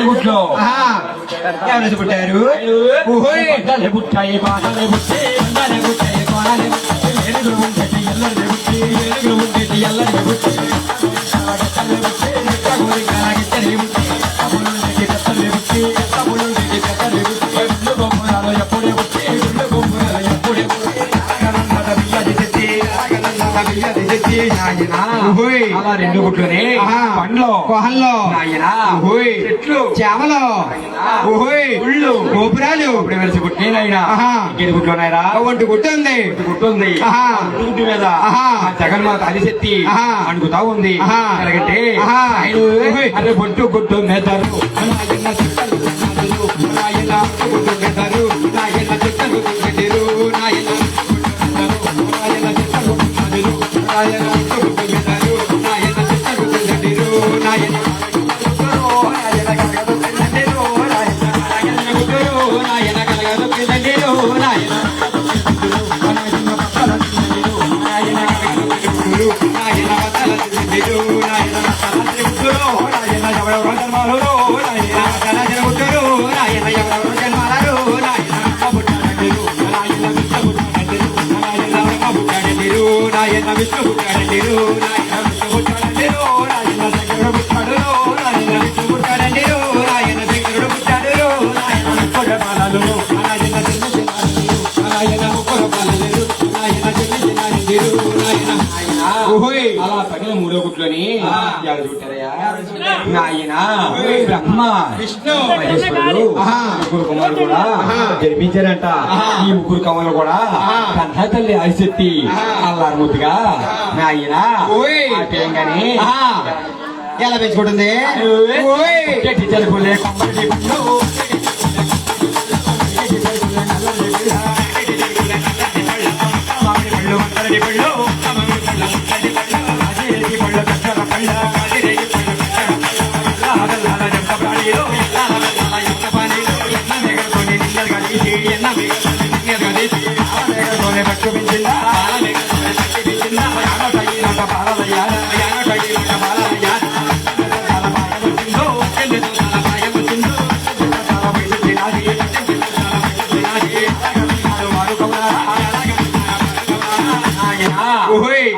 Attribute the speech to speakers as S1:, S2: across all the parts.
S1: గుట్లో ఎవరు పుట్టారు పుట్టాయి పాటలే పుట్టే ఎల్లరి పుట్టి ఎప్పుడే పుట్టి ఎప్పుడే అలా రెండు గుట్లోనే పండ్లో కోహల్లో చెట్లు చేమలో గుళ్ళు గోపురాలు ఇప్పుడు వెలిసి పుట్టినైనా ఇంకేది గుట్లోనాయరా ఒంటి గుట్టు ఉంది గుట్టు ఉంది గుట్టు మీద జగన్మాత అదిశక్తి అణుకుతా ఉంది ఎలాగంటే అరే బొట్టు గుట్టు మెదరు గుట్టు మెదరు నాయన చెట్టలు నాయన అలా పగిన మూడో గుట్లోని నాయన బ్రహ్మ విష్ణు మహేశ్వరుడు ముగ్గురు కుమారులు కూడా జన్మించారంట. ఈ ముగ్గురు కమలు కూడా కన్నా తల్లి ఆదిశక్తి అల్లారముద్దుగా నాయన గాని ఎలా పెంచుకుంటుంది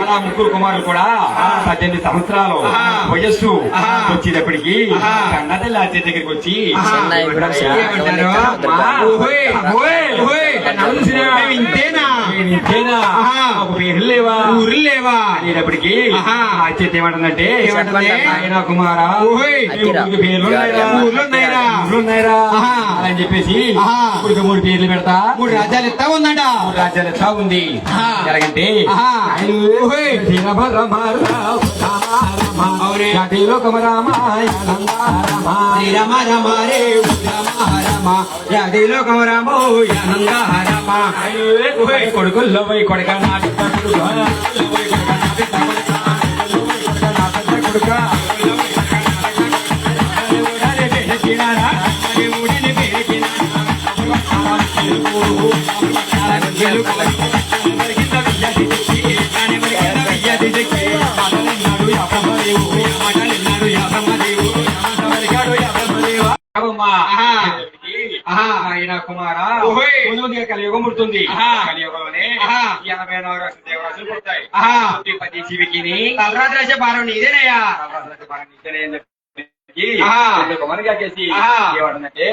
S1: అలా ముగ్గురు కుమారులు కూడా 18 సంవత్సరాలు వయస్సు వచ్చేటప్పటికి కన్నతల్లి ఆచార్య దగ్గరికి వచ్చి పేర్లు లేవా ఊర్లు లేవా అనేటప్పటికి ఆచార్య ఏమంటుందంటే ఆయన కుమారా పేర్లు ఊర్లున్నాయిరా అని చెప్పేసి ఇప్పుడు 3 పేర్లు పెడతా 3 రాజ్యాలు ఎత్తా ఉందంట 3 రాజ్యాలు ఎత్తా ఉంది ఎలాగంటే కొడుకుల్లో పోయి కొడుక కొడుక ఆయన కుమారా కలియుగం పుడుతుంది కలియుగంలోనే 84 దేవరాశులు పుడతాయి. 10 జీవికి తలరాత్రి భారం నీదేనయ్యా కుమారుగాకేసి ఏమంటుందంటే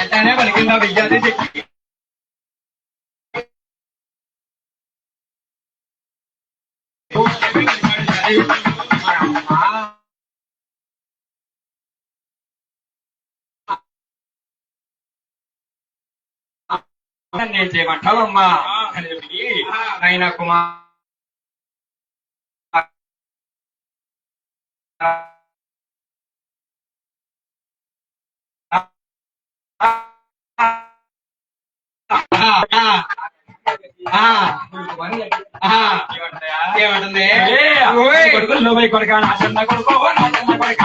S1: ఎంతనే పలికిందా విద్యార్థి నేను చేయమంటావమ్మా అని చెప్పి ఆయన కుమార్ ఏమంటుంది ఓయ్.
S2: కొడుకుల్లో పోయి కొడుక నా చిన్న కొడుకో నా చిన్న కొడుక